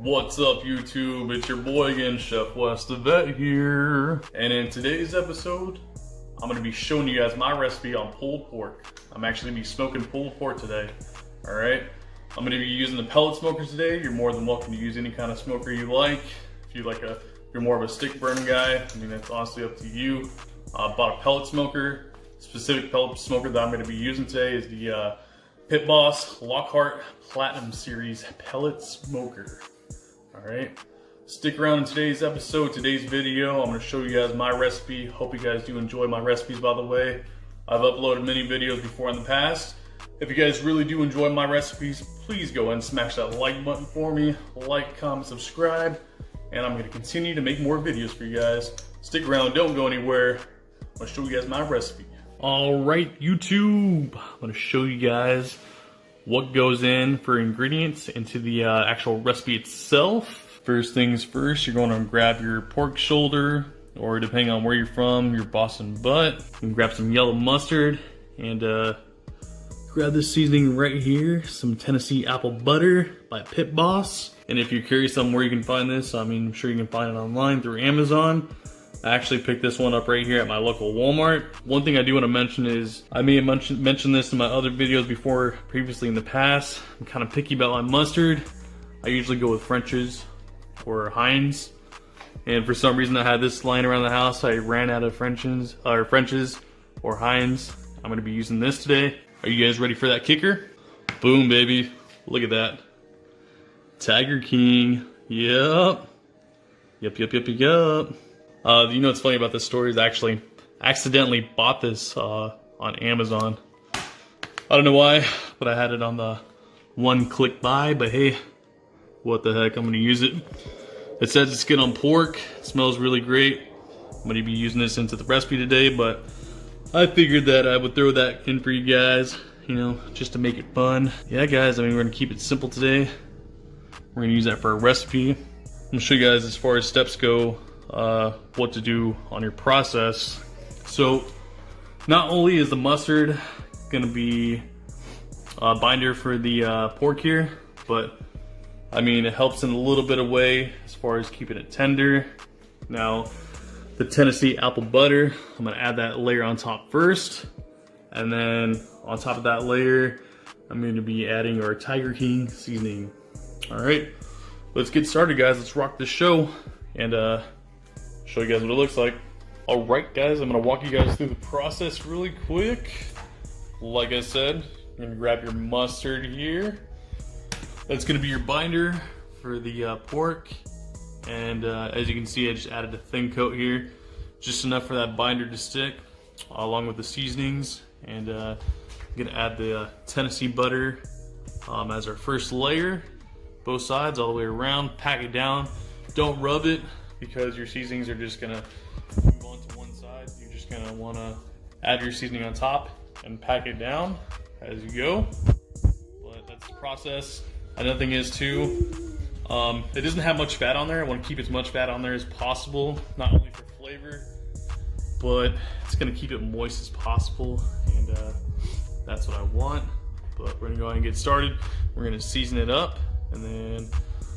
What's up, YouTube? It's your boy again, Chef West the Vet here. And in today's episode, I'm going to be showing you guys my recipe on pulled pork. I'm actually going to be smoking pulled pork today. Alright? I'm going to be using the pellet smoker today. You're more than welcome to use any kind of smoker you like. If you're more of a stick burn guy, I mean, that's honestly up to you. Bought a pellet smoker. Specific pellet smoker that I'm going to be using today is the Pit Boss Lockhart Platinum Series pellet smoker. Alright, stick around in today's episode, today's video. I'm going to show you guys my recipe. Hope you guys do enjoy my recipes, by the way. I've uploaded many videos before in the past. If you guys really do enjoy my recipes, please go ahead and smash that like button for me. Like, comment, subscribe, and I'm going to continue to make more videos for you guys. Stick around, don't go anywhere. I'm going to show you guys my recipe. Alright, YouTube, I'm going to show you guys what goes in for ingredients into the actual recipe itself. First things first, you're going to grab your pork shoulder, or depending on where you're from, your Boston butt. You can grab some yellow mustard and grab this seasoning right here, some Tennessee apple butter by Pit Boss. And if you're curious on where you can find this, I mean, I'm sure you can find it online through Amazon. I actually picked this one up right here at my local Walmart. One thing I do want to mention is, I may have mentioned this in my other videos before, previously in the past. I'm kind of picky about my mustard. I usually go with French's or Heinz. And for some reason I had this lying around the house. I ran out of French's or Heinz. I'm going to be using this today. Are you guys ready for that kicker? Boom, baby. Look at that. Tiger King. Yep. Yep. You know what's funny about this story is I actually accidentally bought this on Amazon. I don't know why, but I had it on the one-click buy, but hey, what the heck, I'm going to use it. It says it's good on pork. It smells really great. I'm going to be using this into the recipe today, but I figured that I would throw that in for you guys, you know, just to make it fun. Yeah, guys, I mean, we're going to keep it simple today. We're going to use that for a recipe. I'm going to show you guys as far as steps go, what to do on your process. So not only is the mustard gonna be a binder for the pork here, but I mean, it helps in a little bit of way as far as keeping it tender. Now the Tennessee apple butter, I'm gonna add that layer on top first, and then on top of that layer I'm going to be adding our Tiger King seasoning. All right, let's get started, guys. Let's rock this show and show you guys what it looks like. Alright, guys, I'm going to walk you guys through the process really quick. Like I said, you're going to grab your mustard here. That's going to be your binder for the pork. And as you can see, I just added a thin coat here. Just enough for that binder to stick, along with the seasonings. And I'm going to add the Tennessee butter as our first layer. Both sides, all the way around. Pack it down. Don't rub it, because your seasonings are just gonna move on to one side. You're just gonna wanna add your seasoning on top and pack it down as you go. But that's the process. Another thing is too, it doesn't have much fat on there. I wanna keep as much fat on there as possible, not only for flavor, but it's gonna keep it moist as possible, and that's what I want. But we're gonna go ahead and get started. We're gonna season it up, and then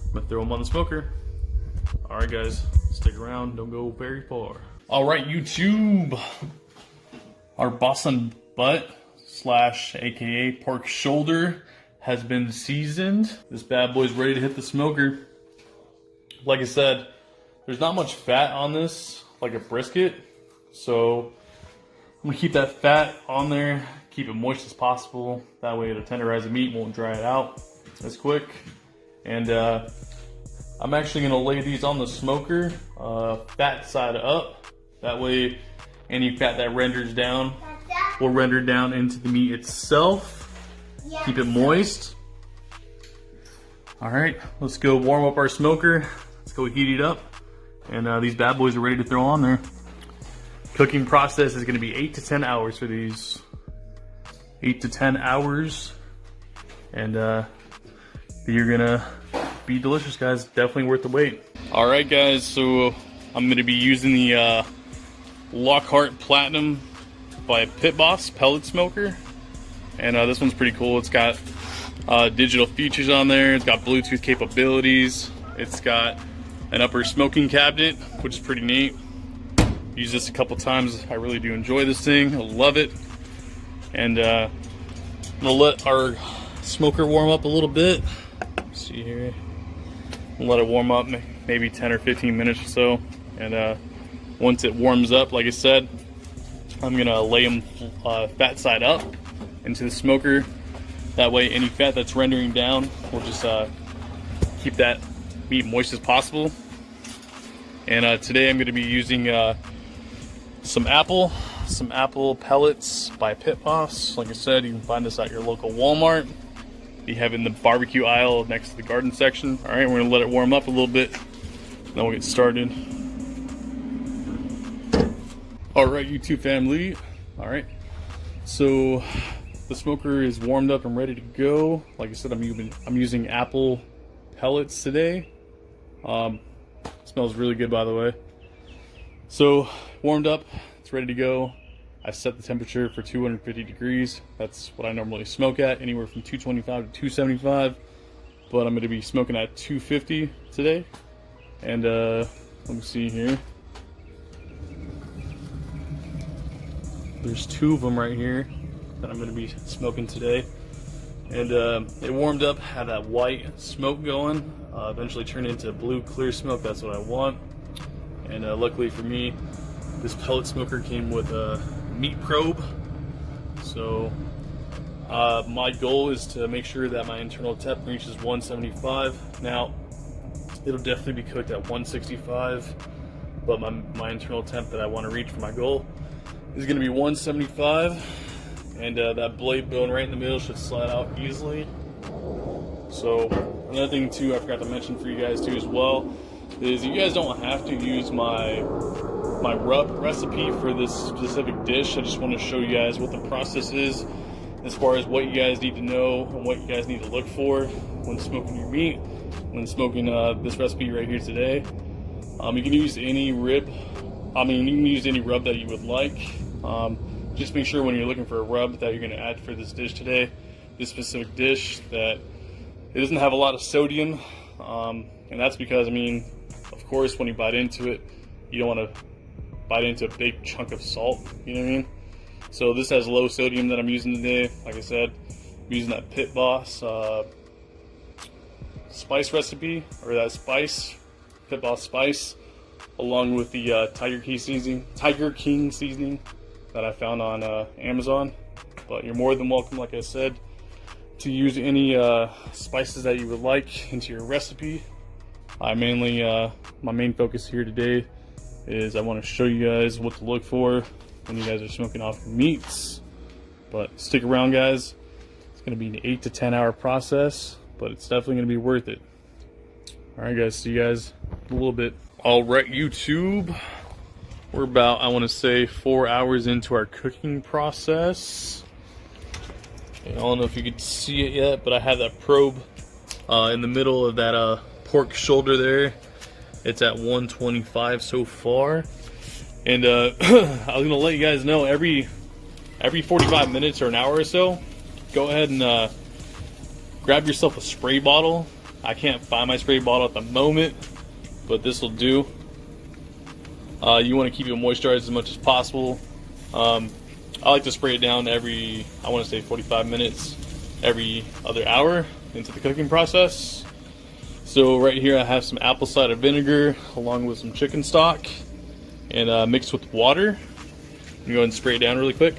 I'm gonna throw them on the smoker. Alright, guys, stick around, don't go very far. Alright, YouTube, our Boston butt / aka pork shoulder has been seasoned. This bad boy's ready to hit the smoker. Like I said, there's not much fat on this like a brisket, so I'm gonna keep that fat on there, keep it moist as possible. That way it'll tenderize the meat, won't dry it out as quick. And I'm actually going to lay these on the smoker, fat side up. That way any fat that renders down will render down into the meat itself. Keep it moist. Alright, let's go warm up our smoker. Let's go heat it up. And these bad boys are ready to throw on there. Cooking process is going to be 8 to 10 hours for these. 8 to 10 hours. And you're going to be delicious, guys. Definitely worth the wait. Alright, guys, so I'm going to be using the Lockhart Platinum by Pit Boss pellet smoker. And this one's pretty cool. It's got digital features on there. It's got Bluetooth capabilities. It's got an upper smoking cabinet, which is pretty neat. Used this a couple times. I really do enjoy this thing. I love it. And I'm gonna let our smoker warm up a little bit. Let's see here. Let it warm up maybe 10 or 15 minutes or so. And once it warms up, like I said, I'm gonna lay them fat side up into the smoker. That way any fat that's rendering down will just keep that meat moist as possible. And today I'm gonna be using some apple pellets by Pit Boss. Like I said, you can find this at your local Walmart. You have it in the barbecue aisle next to the garden section. All right, we're gonna let it warm up a little bit, then we'll get started. All right, YouTube family. All right, so the smoker is warmed up and ready to go. Like I said, I'm using apple pellets today. Smells really good, by the way. So warmed up, it's ready to go. I set the temperature for 250 degrees. That's what I normally smoke at, anywhere from 225 to 275. But I'm going to be smoking at 250 today. And let me see here. There's 2 of them right here that I'm going to be smoking today. And it warmed up, had that white smoke going. Eventually turned into blue clear smoke. That's what I want. And luckily for me, this pellet smoker came with a meat probe. So my goal is to make sure that my internal temp reaches 175. Now, it'll definitely be cooked at 165, but my internal temp that I want to reach for my goal is going to be 175. And that blade bone right in the middle should slide out easily. So another thing too I forgot to mention for you guys too as well is you guys don't have to use my rub recipe for this specific dish. I just want to show you guys what the process is as far as what you guys need to know and what you guys need to look for when smoking your meat, when smoking this recipe right here today. You can use any rib. You can use any rub that you would like. Just make sure when you're looking for a rub that you're going to add for this dish today, this specific dish, that it doesn't have a lot of sodium. And that's because, of course, when you bite into it, you don't want to bite into a big chunk of salt, you know what I mean? So this has low sodium that I'm using today. Like I said, I'm using that Pit Boss spice recipe, or that Pit Boss spice, along with the Tiger King seasoning that I found on Amazon. But you're more than welcome, like I said, to use any spices that you would like into your recipe. My main focus here today is I want to show you guys what to look for when you guys are smoking off your meats. But stick around, guys. It's going to be an 8 to 10 hour process, but it's definitely going to be worth it. Alright guys, see you guys in a little bit. Alright YouTube, we're about, I want to say, 4 hours into our cooking process. And I don't know if you could see it yet, but I have that probe in the middle of that pork shoulder there. It's at 125 so far. And I was gonna let you guys know, every 45 minutes or an hour or so, go ahead and grab yourself a spray bottle. I can't find my spray bottle at the moment, but this will do. You want to keep it moisturized as much as possible. I like to spray it down every, I want to say 45 minutes, every other hour into the cooking process. So right here I have some apple cider vinegar along with some chicken stock, and mixed with water. I'm gonna go ahead and spray it down really quick.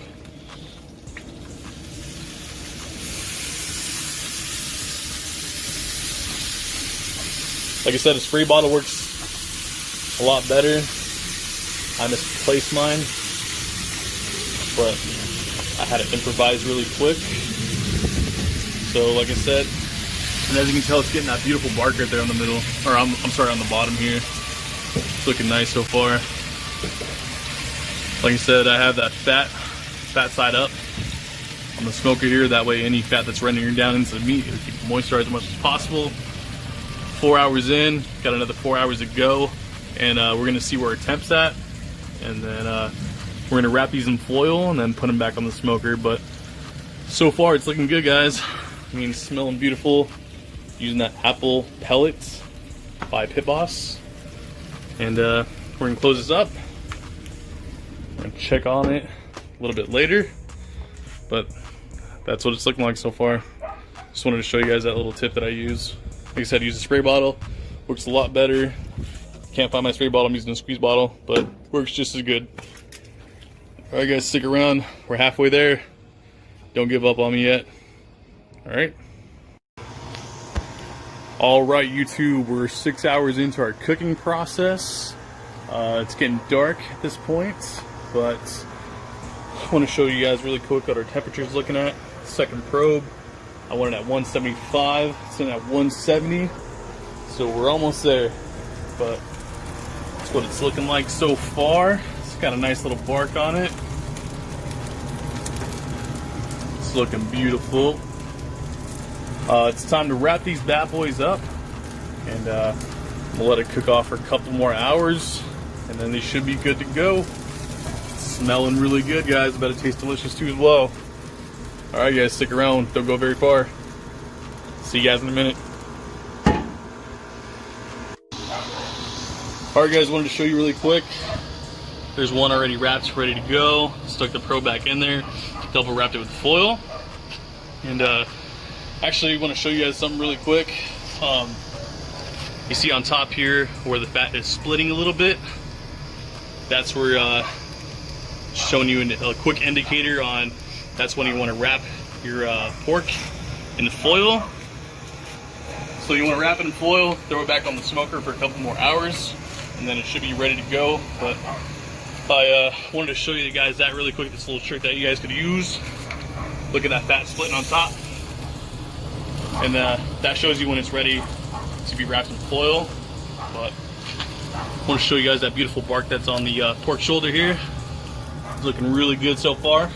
Like I said, a spray bottle works a lot better. I misplaced mine, but I had to improvise really quick. So like I said, and as you can tell, it's getting that beautiful bark right there on the middle, or I'm sorry, on the bottom here. It's looking nice so far. Like I said, I have that fat side up on the smoker here. That way any fat that's rendering down into the meat, it'll keep it moisturized as much as possible. 4 hours in, got another 4 hours to go, and we're gonna see where our temp's at, and then we're gonna wrap these in foil and then put them back on the smoker. But so far it's looking good, guys. It's smelling beautiful. Using that apple pellets by Pit Boss. And we're gonna close this up. We're gonna check on it a little bit later, but that's what it's looking like so far. Just wanted to show you guys that little tip that I use. Like I said, use a spray bottle. Works a lot better. Can't find my spray bottle, I'm using a squeeze bottle, but works just as good. Alright guys, stick around. We're halfway there. Don't give up on me yet. Alright. Alright YouTube, we're 6 hours into our cooking process. It's getting dark at this point, but I want to show you guys really quick what our temperature is looking at. Second probe, I want it at 175, it's in at 170, so we're almost there, but that's what it's looking like so far. It's got a nice little bark on it. It's looking beautiful. It's time to wrap these bad boys up, and we'll let it cook off for a couple more hours, and then they should be good to go. It's smelling really good, guys. Bet it tastes delicious too as well. Alright guys, stick around, don't go very far. See you guys in a minute. Alright guys, wanted to show you really quick. There's one already wrapped, ready to go. Stuck the probe back in there, double wrapped it with foil. And actually want to show you guys something really quick. You see on top here where the fat is splitting a little bit? That's where showing you a quick indicator on that's when you want to wrap your pork in the foil. So you want to wrap it in foil, throw it back on the smoker for a couple more hours, and then it should be ready to go. But I wanted to show you guys that really quick, this little trick that you guys could use. Look at that fat splitting on top. And that shows you when it's ready to be wrapped in foil. But I want to show you guys that beautiful bark that's on the pork shoulder here. It's looking really good so far.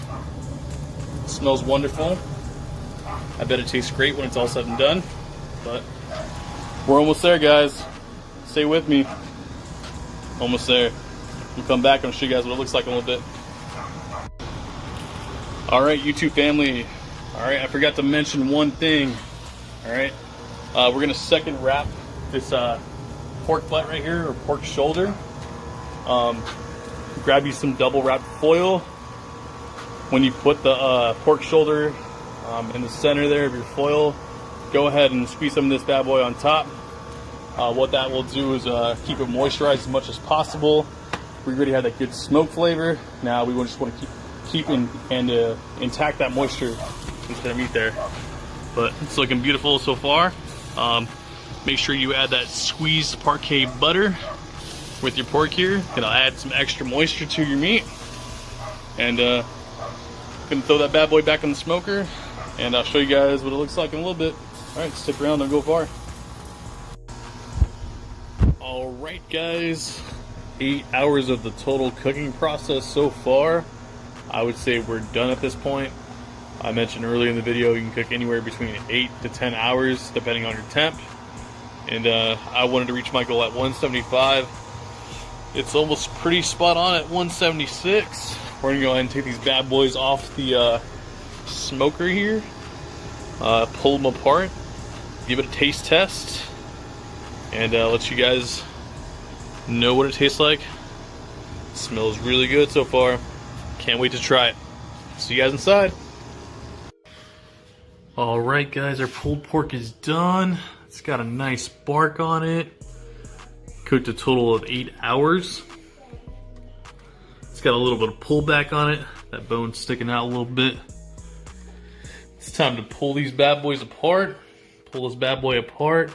It smells wonderful. I bet it tastes great when it's all said and done. But we're almost there, guys. Stay with me. Almost there. We'll come back and show you guys what it looks like in a little bit. Alright, YouTube family. Alright, I forgot to mention one thing. Alright, we're going to second wrap this pork butt right here, or pork shoulder. Grab you some double wrapped foil. When you put the pork shoulder in the center there of your foil, go ahead and squeeze some of this bad boy on top. What that will do is keep it moisturized as much as possible. We already have that good smoke flavor. Now we just want to keep intact that moisture into the meat there. But it's looking beautiful so far. Make sure you add that squeezed parquet butter with your pork here. It'll add some extra moisture to your meat. And gonna throw that bad boy back in the smoker, and I'll show you guys what it looks like in a little bit. Alright, stick around, don't go far. Alright guys, 8 hours of the total cooking process so far. I would say we're done at this point. I mentioned earlier in the video you can cook anywhere between 8 to 10 hours depending on your temp. And I wanted to reach my goal at 175. It's almost pretty spot on at 176. We're gonna go ahead and take these bad boys off the smoker here. Pull them apart, give it a taste test, and let you guys know what it tastes like. It smells really good so far. Can't wait to try it. See you guys inside. Alright guys, our pulled pork is done. It's got a nice bark on it. Cooked a total of 8 hours. It's got a little bit of pullback on it. That bone's sticking out a little bit. It's time to pull these bad boys apart. Pull this bad boy apart.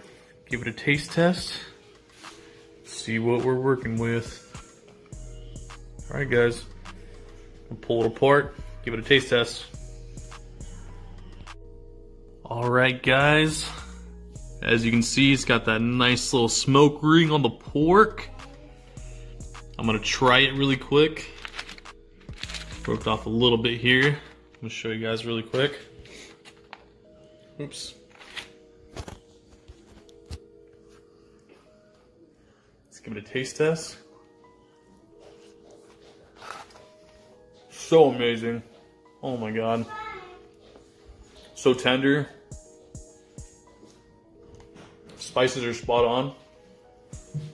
Give it a taste test. See what we're working with. Alright guys. I'll pull it apart. Give it a taste test. Alright guys. As you can see, it's got that nice little smoke ring on the pork. I'm gonna try it really quick. Broke off a little bit here. I'm gonna show you guys really quick. Oops. Let's give it a taste test. So amazing. Oh my god. So tender. Spices are spot on.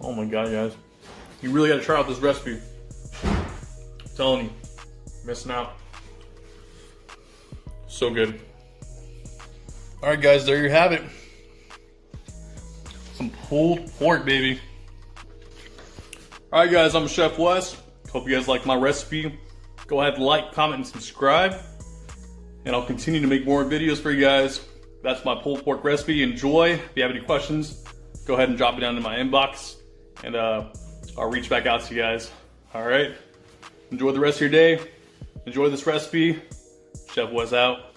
Oh my God, guys. You really gotta try out this recipe. I'm telling you, missing out. So good. All right, guys, there you have it. Some pulled pork, baby. All right, guys, I'm Chef Wes. Hope you guys like my recipe. Go ahead and like, comment, and subscribe. And I'll continue to make more videos for you guys. That's my pulled pork recipe. Enjoy. If you have any questions, go ahead and drop it down in my inbox. And I'll reach back out to you guys. All right. Enjoy the rest of your day. Enjoy this recipe. Chef Wes out.